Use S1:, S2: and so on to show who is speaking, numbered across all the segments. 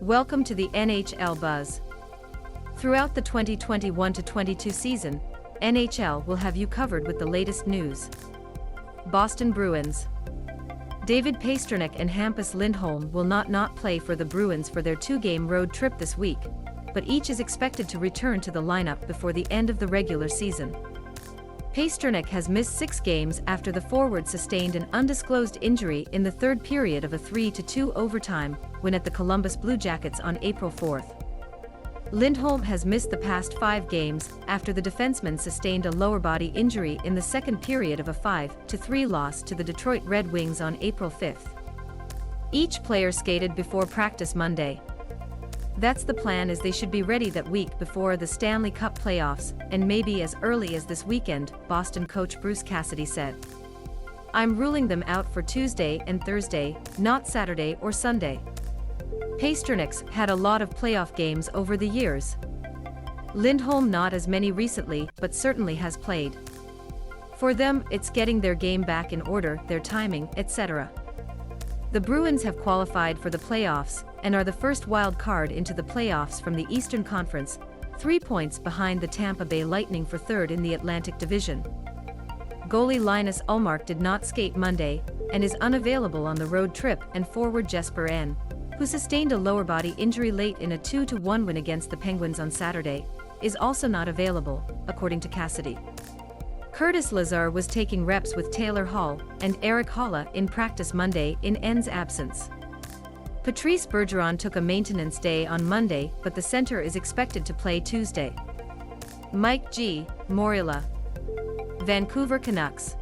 S1: Welcome to the NHL Buzz. Throughout the 2021-22 season, NHL will have you covered with the latest news. Boston Bruins. David Pastrnak and Hampus Lindholm will not play for the Bruins for their two-game road trip this week, but each is expected to return to the lineup before the end of the regular season. Pasternak has missed 6 games after the forward sustained an undisclosed injury in the third period of a 3-2 overtime win at the Columbus Blue Jackets on April 4. Lindholm has missed the past 5 games after the defenseman sustained a lower body injury in the second period of a 5-3 loss to the Detroit Red Wings on April 5. Each player skated before practice Monday. That's the plan, as they should be ready that week before the Stanley Cup playoffs, and maybe as early as this weekend, Boston coach Bruce Cassidy said. "I'm ruling them out for Tuesday and Thursday, not Saturday or Sunday." Pasternak's had a lot of playoff games over the years. Lindholm not as many recently, but certainly has played. For them, it's getting their game back in order, their timing, etc. The Bruins have qualified for the playoffs and are the first wild card into the playoffs from the Eastern Conference, 3 points behind the Tampa Bay Lightning for third in the Atlantic Division. Goalie Linus Ullmark did not skate Monday and is unavailable on the road trip, and forward Jesper N., who sustained a lower body injury late in a 2-1 win against the Penguins on Saturday, is also not available, according to Cassidy. Curtis Lazar was taking reps with Taylor Hall and Eric Haula in practice Monday in N's absence. Patrice Bergeron took a maintenance day on Monday, but the center is expected to play Tuesday. Mike G. Morilla. Vancouver Canucks.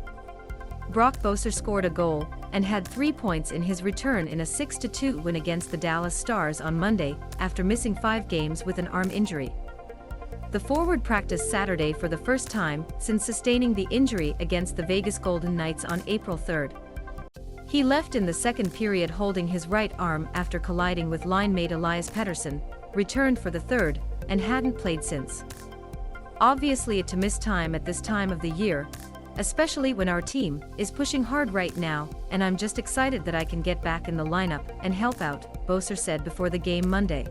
S1: Brock Boeser scored a goal and had 3 points in his return in a 6-2 win against the Dallas Stars on Monday after missing 5 games with an arm injury. The forward practiced Saturday for the first time since sustaining the injury against the Vegas Golden Knights on April 3. He left in the second period holding his right arm after colliding with line-mate Elias Pettersson, returned for the third, and hadn't played since. Obviously to miss time at this time of the year, especially when our team is pushing hard right now, and I'm just excited that I can get back in the lineup and help out, Boeser said before the game Monday.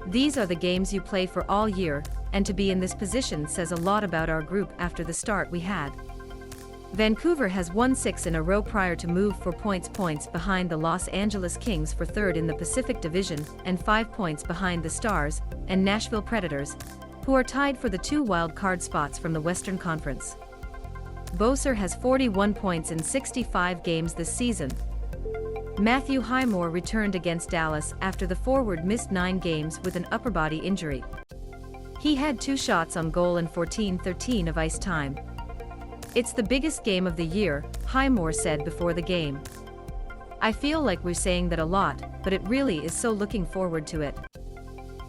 S1: "These are the games you play for all year, and to be in this position says a lot about our group after the start we had." Vancouver has won 6 in a row prior to move for points behind the Los Angeles Kings for third in the Pacific Division and 5 points behind the Stars and Nashville Predators, who are tied for the 2 wild card spots from the Western Conference. Boeser has 41 points in 65 games this season. Matthew Highmore returned against Dallas after the forward missed 9 games with an upper body injury. He had 2 shots on goal in 14-13 of ice time. "It's the biggest game of the year," Highmore said before the game. "I feel like we're saying that a lot, but it really is, so looking forward to it."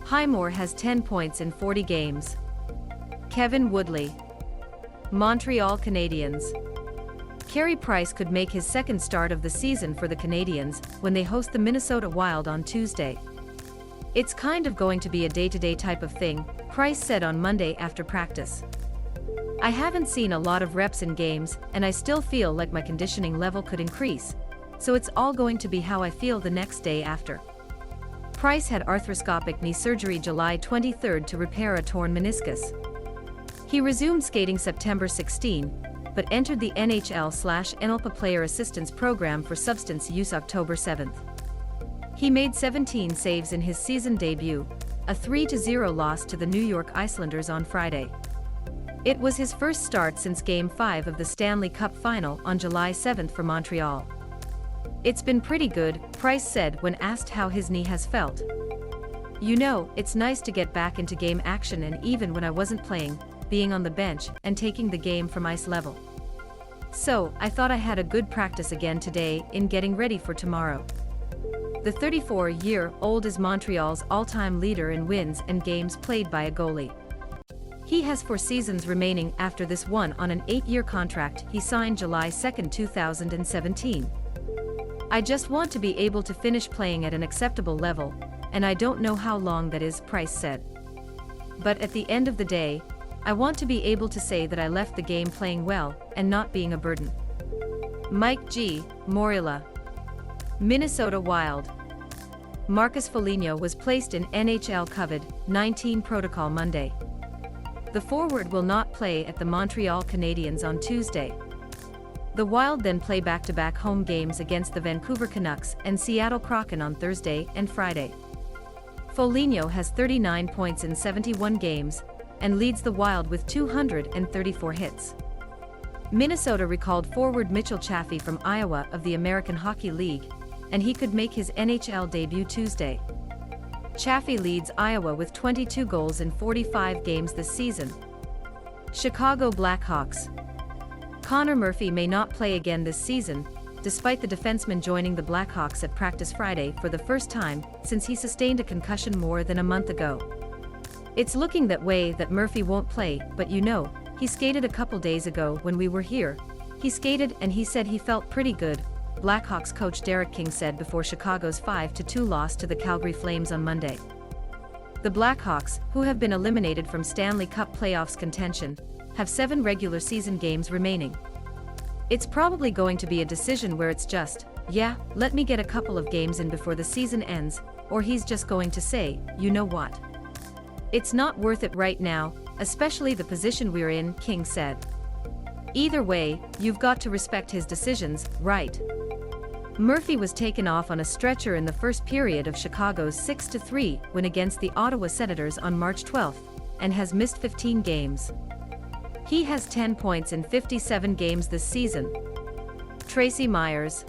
S1: Highmore has 10 points in 40 games. Kevin Woodley. Montreal Canadiens. Carey Price could make his second start of the season for the Canadiens when they host the Minnesota Wild on Tuesday. "It's kind of going to be a day-to-day type of thing," Price said on Monday after practice. "I haven't seen a lot of reps in games, and I still feel like my conditioning level could increase, so it's all going to be how I feel the next day after." Price had arthroscopic knee surgery July 23 to repair a torn meniscus. He resumed skating September 16, but entered the NHL/NLPA Player Assistance Program for substance use October 7. He made 17 saves in his season debut, a 3-0 loss to the New York Islanders on Friday. It was his first start since Game 5 of the Stanley Cup Final on July 7 for Montreal. "It's been pretty good," Price said when asked how his knee has felt. "You know, it's nice to get back into game action, and even when I wasn't playing, being on the bench and taking the game from ice level. So, I thought I had a good practice again today in getting ready for tomorrow." The 34-year-old is Montreal's all-time leader in wins and games played by a goalie. He has 4 seasons remaining after this one on an 8-year contract he signed July 2, 2017. "I just want to be able to finish playing at an acceptable level, and I don't know how long that is," Price said. "But at the end of the day, I want to be able to say that I left the game playing well and not being a burden." Mike G. Morilla. Minnesota Wild. Marcus Foligno was placed in NHL COVID-19 protocol Monday. The forward will not play at the Montreal Canadiens on Tuesday. The Wild then play back-to-back home games against the Vancouver Canucks and Seattle Kraken on Thursday and Friday. Foligno has 39 points in 71 games and leads the Wild with 234 hits. Minnesota recalled forward Mitchell Chaffee from Iowa of the American Hockey League, and he could make his NHL debut Tuesday. Chaffee leads Iowa with 22 goals in 45 games this season. Chicago Blackhawks. Connor Murphy may not play again this season, despite the defenseman joining the Blackhawks at practice Friday for the first time since he sustained a concussion more than a month ago. It's looking that way that Murphy won't play, but you know, he skated a couple days ago when we were here. He skated and he said he felt pretty good, Blackhawks coach Derek King said before Chicago's 5-2 loss to the Calgary Flames on Monday. The Blackhawks, who have been eliminated from Stanley Cup playoffs contention, have 7 regular season games remaining. It's probably going to be a decision where it's just, yeah, let me get a couple of games in before the season ends, or he's just going to say, you know what? It's not worth it right now, especially the position we're in, King said. Either way, you've got to respect his decisions, right? Murphy was taken off on a stretcher in the first period of Chicago's 6-3 win against the Ottawa Senators on March 12, and has missed 15 games. He has 10 points in 57 games this season. Tracy Myers.